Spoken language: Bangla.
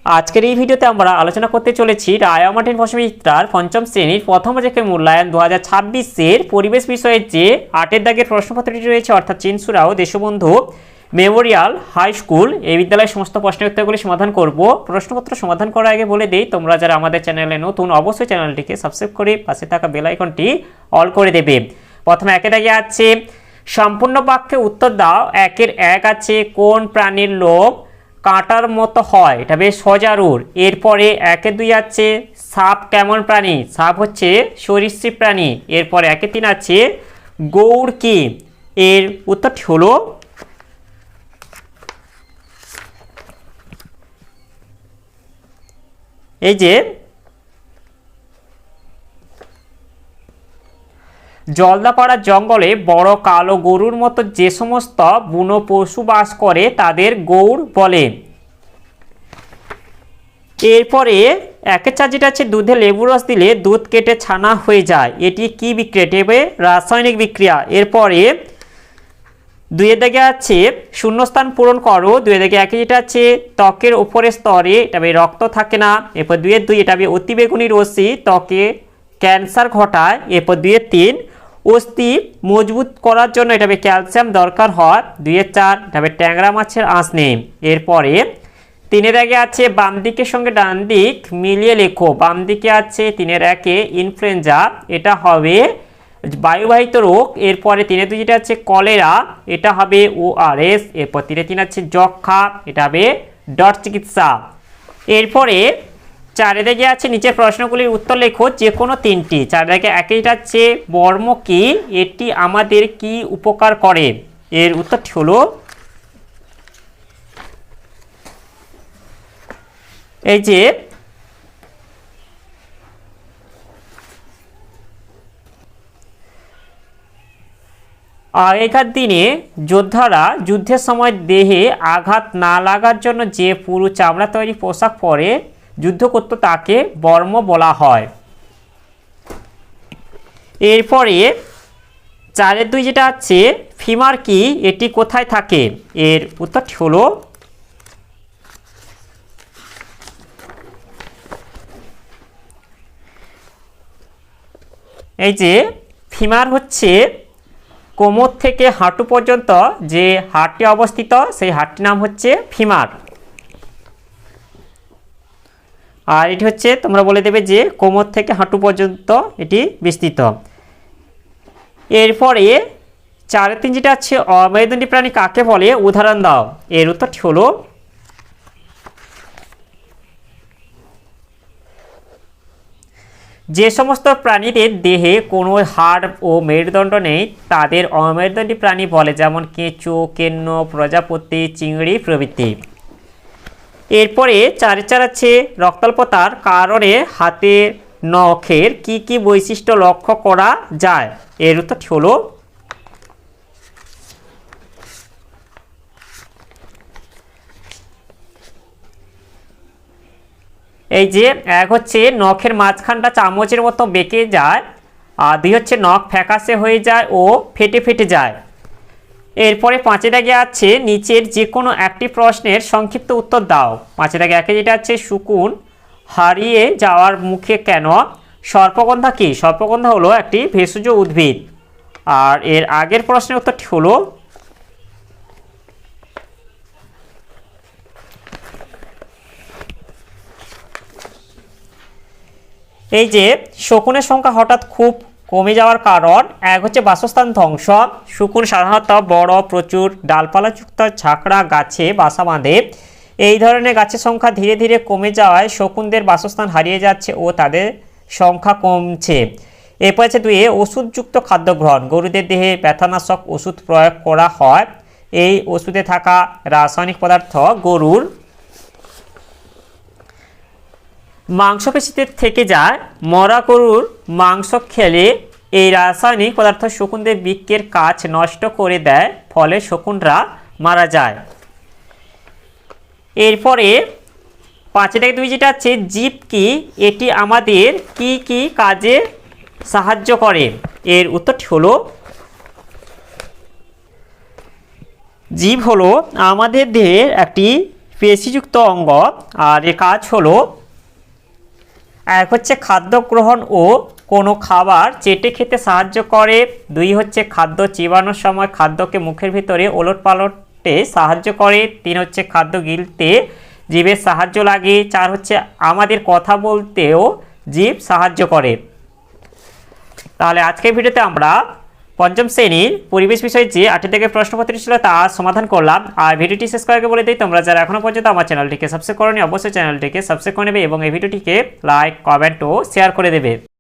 আজকের এই ভিডিওতে আমরা আলোচনা করতে চলেছি রায়া মার্টিন বসুমিত্রার পঞ্চম শ্রেণীর প্রথম পর্যায়ের মূল্যায়ন 2026-এর পরিবেশ বিষয়ের যে 8-এর দাগের প্রশ্নপত্রটি রয়েছে, অর্থাৎ চিনসুরা ও দেশবন্ধু মেমোরিয়াল হাই স্কুল এই বিদ্যালয়ের সমস্ত প্রশ্নের উত্তরগুলি সমাধান করব। প্রশ্নপত্র সমাধান করার আগে বলে দেই, তোমরা যারা আমাদের চ্যানেলে নতুন অবশ্যই চ্যানেলটিকে সাবস্ক্রাইব করে পাশে থাকা বেল আইকনটি অল করে দেবে। প্রথমে একে দাগে আছে সম্পূর্ণ বাক্যে উত্তর দাও। একের এক আছে কোন প্রাণীর লোভ কাঁটার মতো হয়, এটা বেশ সজারুর। এরপরে একের দুই আছে সাপ কেমন প্রাণী, সাপ হচ্ছে সরীসৃপ প্রাণী। এরপরে একের তিন আছে গৌড় কি, এর উত্তরটি হলো এই যে জলদাপাড়ার জঙ্গলে বড় কালো গরুর মতো যে সমস্ত বুনো পশু বাস করে তাদের গৌড় বলে। এরপরে একের চার যেটা আছে দুধে লেবু রস দিলে দুধ কেটে ছানা হয়ে যায়, এটি কি বিক্রিয়া, এটি হবে রাসায়নিক বিক্রিয়া। এরপরে দুইয়ের দাগে আছে শূন্যস্থান পূরণ করো। দুইয়ের দাগে একে যেটা আছে ত্বকের উপরের স্তরে, এটা রক্ত থাকে না। এরপর দুইয়ের দুই এটা অতিবেগুনি রশ্মি ত্বকে ক্যান্সার ঘটায়। এরপর দুইয়ের তিন অস্থি মজবুত করার জন্য এটা ক্যালসিয়াম দরকার হয়। দুইয়ের চার এটা ট্যাংরা মাছের আঁশ নেই। এরপরে তিনের আগে আছে বাম দিকের সঙ্গে ডান দিক মিলিয়ে লেখো। বাম দিকে আছে তিনের একে ইনফ্লুয়েঞ্জা, এটা হবে বায়ুবাহিত রোগ। এরপরে তিনের দুই যেটা আছে কলেরা, এটা হবে ORS। এরপর তিনে তিন আছে যক্ষা, এটা হবে ডট চিকিৎসা। এরপরে চারে দিকে আছে নিচের প্রশ্নগুলির উত্তর লেখো যে কোনো তিনটি। চার দিকে একে যেটা আছে বর্ম কি, এটি আমাদের কি উপকার করে, এর উত্তরটি হলো এই যে আগেকার দিনে যোদ্ধারা যুদ্ধের সময় দেহে আঘাত না লাগার জন্য যে পুরু চামড়া তৈরি পোশাক পরে যুদ্ধ করত তাকে বর্ম বলা হয়। এরপরে চারের দুই যেটা আছে ফিমার কি, এটি কোথায় থাকে, এর উত্তরটি হলো এই যে ফিমার হচ্ছে কোমর থেকে হাঁটু পর্যন্ত যে হাড়টি অবস্থিত সেই হাড়টির নাম হচ্ছে ফিমার। আর এটি হচ্ছে তোমরা বলে দেবে যে কোমর থেকে হাঁটু পর্যন্ত এটি বিস্তৃত। এরপরে চারের তিন যেটা আছে অমেরুদণ্ডী প্রাণী কাকে বলে, উদাহরণ দাও, এর উত্তরটি হলো যে সমস্ত প্রাণীদের দেহে কোনো হাড় ও মেরুদণ্ড নেই তাদের অমেরুদণ্ডী প্রাণী বলে, যেমন কেঁচো, কেন্ন, প্রজাপতি, চিংড়ি প্রভৃতি। এরপরে চারে চার আছে রক্তাল্পতার কারণে হাতের নখের কি কি বৈশিষ্ট্য লক্ষ্য করা যায়, এর উত্তরটি হলো এই যে এক হচ্ছে নখের মাঝখানটা চামচের মতো বেঁকে যায়, আর দুই হচ্ছে নখ ফ্যাকাশে হয়ে যায় ও ফেটে ফেটে যায়। এরপরে পাঁচে দাগে আছে নিচের যে কোনো একটি প্রশ্নের সংক্ষিপ্ত উত্তর দাও। পাঁচে দাগে একে যেটা আছে শকুন হারিয়ে যাওয়ার মুখে কেন, সর্পগন্ধা কি, সর্পগন্ধা হলো একটি ভেষজ উদ্ভিদ। আর এর আগের প্রশ্নের উত্তরটি হলো এই যে শকুনের সংখ্যা হঠাৎ খুব কমে যাওয়ার কারণ, এক হচ্ছে বাসস্থান ধ্বংস। শকুন সাধারণত বড় প্রচুর ডালপালাযুক্ত ঝাঁকড়া গাছে বাসা বাঁধে। এই ধরনের গাছের সংখ্যা ধীরে ধীরে কমে যাওয়ায় শকুনদের বাসস্থান হারিয়ে যাচ্ছে ও তাদের সংখ্যা কমছে। এরপর আছে দুয়ে ওষুধযুক্ত খাদ্য গ্রহণ, গরুদের দেহে ব্যথানাশক ওষুধ প্রয়োগ করা হয়, এই ওষুধে থাকা রাসায়নিক পদার্থ গরুর মাংসপেশিতে থেকে যায়। মরা গরুর মাংস খেলে এই রাসায়নিক পদার্থ শকুনদের বৃক্কের কাজ নষ্ট করে দেয়, ফলে শকুনরা মারা যায়। এরপরে পাঁচে থেকে দুই যেটা আছে জীব কি, এটি আমাদের কি কি কাজে সাহায্য করে, এর উত্তরটি হলো জীব হলো আমাদের দেহের একটি পেশিযুক্ত অঙ্গ। আর এর কাজ হলো, এক হচ্ছে খাদ্য গ্রহণ ও কোনো খাবার চেটে খেতে সাহায্য করে, 2 হচ্ছে খাদ্য চিবানোর সময় খাদ্যকে মুখের ভিতরে ওলটপালটে সাহায্য করে, 3 হচ্ছে খাদ্য গিলতে জিভের সাহায্য লাগে, 4 হচ্ছে আমাদের কথা বলতেও জিভ সাহায্য করে। তাহলে আজকের ভিডিওতে আমরা পঞ্চম শ্রেণীর পরিবেশ বিষয়ে যে 8টি থেকে প্রশ্নপত্র ছিল তার সমাধান করলাম। আর ভিডিওটি শেষ করার আগে বলে দিই, তোমরা যারা এখনও পর্যন্ত আমার চ্যানেলটিকে সাবস্ক্রাইব করোনি অবশ্যই চ্যানেলটিকে সাবস্ক্রাইব করে নেবে এবং এই ভিডিওটিকে লাইক, কমেন্ট ও শেয়ার করে দেবে।